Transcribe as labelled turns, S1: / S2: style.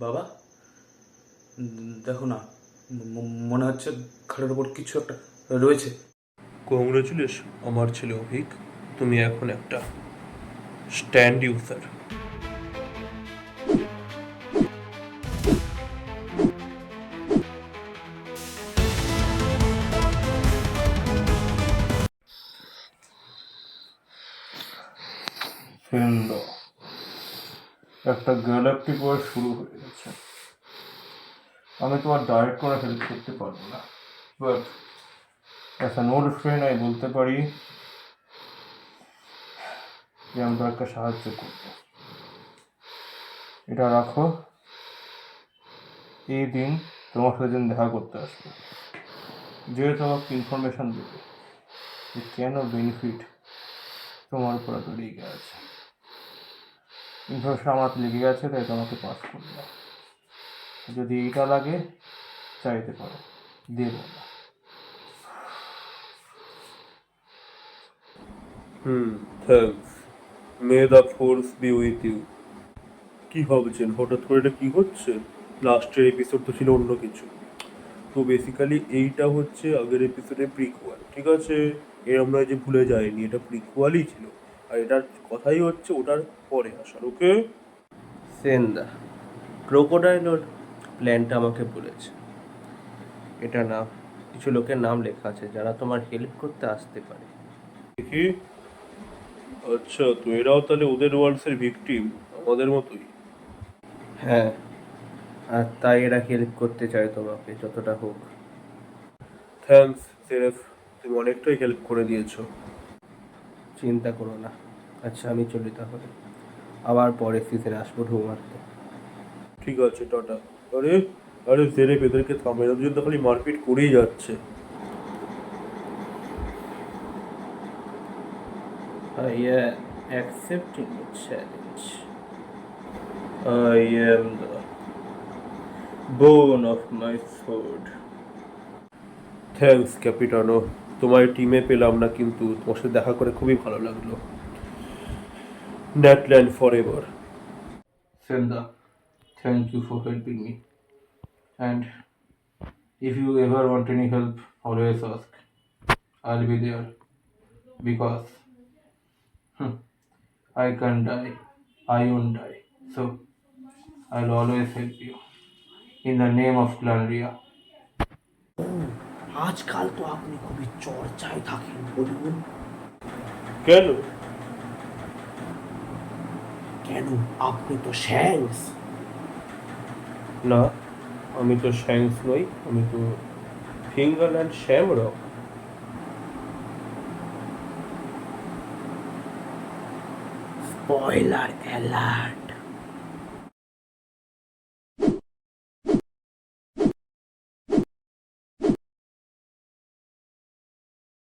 S1: বাবা, দেখো না, মনে হচ্ছে ঘাড়ের ওপর কিছু একটা রয়েছে।
S2: কংগ্রেচুলেশন আমার ছেলে অভিক, তুমি এখন একটা স্ট্যান্ড ইউজার। একটা গ্যালাক্টিক ওয়ার শুরু হয়ে গেছে। আমি তোমার ডাইরেক্ট করে হেল্প করতে পারবো না, but as an old friend আমি বলতে পারি যে আমি তোমাকে সাহায্য করবো। এটা রাখো, এই দিন তোমার সাথে দিন দেখা করতে আসবে, যে তোমাকে ইনফরমেশন দেবে যে কেন বেনিফিট তোমার উপর এত লেগে আছে। ইনফরমেশন আমার লেগে গেছে, তাই তোমাকে পাস করলাম। যদি এইটা লাগে চাইতে পারো, দেব না। Thanks. May the force be with you. কি ভাবছেন হঠাৎ করে এটা কি হচ্ছে? লাস্টের এপিসোড তো ছিল অন্য কিছু। তো বেসিক্যালি এইটা হচ্ছে আগের এপিসোডের প্রিকুয়াল, ঠিক আছে? আমরা যে ভুলে যাইনি, এটা প্রিকুয়ালই ছিল। আর এটার কথাই হচ্ছে ওটার পরে আসার, ওকে? সেন্দা ক্রোকোডাইল ওর প্ল্যানটা আমাকে বলেছে। এটা না, কিছু লোকের নাম লেখা আছে যারা তোমার হেল্প করতে আসতে পারে। দেখি। আচ্ছা, তো এরাও তাহলে ওদের ওয়ার্লসের ভিকটিম, আমাদের মতোই। হ্যাঁ, আর তাই এরা হেল্প করতে চায় তোমাকে যতটা হোক। থ্যাঙ্কস সেরেফ, তুমি অনেকটাই হেল্প করে দিয়েছো। চিন্তা করো না। আচ্ছা, আমি চলি তাহলে, আবার পরের সিজনে আসবো ঢু মারতে। ঠিক আছে, টাটা। আরে আরে সেরেফ, এদেরকে থামে, এদের জন্য খালি মারপিট করেই যাচ্ছে। I am accepting the challenge. I am the bone of my sword. Thanks Capitano, তোমার টিমে পেলাম না, কিন্তু তোমার সাথে দেখা করে খুবই ভালো লাগলো। Natlan forever. সেন্দা, thank you for helping me, and if you ever want any help, always ask. I'll be there because I can't die. I won't die. So I'll always help you in the name of Glanria.
S3: আজকাল তো আপনি খুবই চর্চায় থাকেন, বলুন
S2: কেন?
S3: কেন? আপনি তো শ্যাংস।
S2: না, আমি তো শ্যাংস নই, আমি তো finger and shamrock.
S3: Spoiler alert.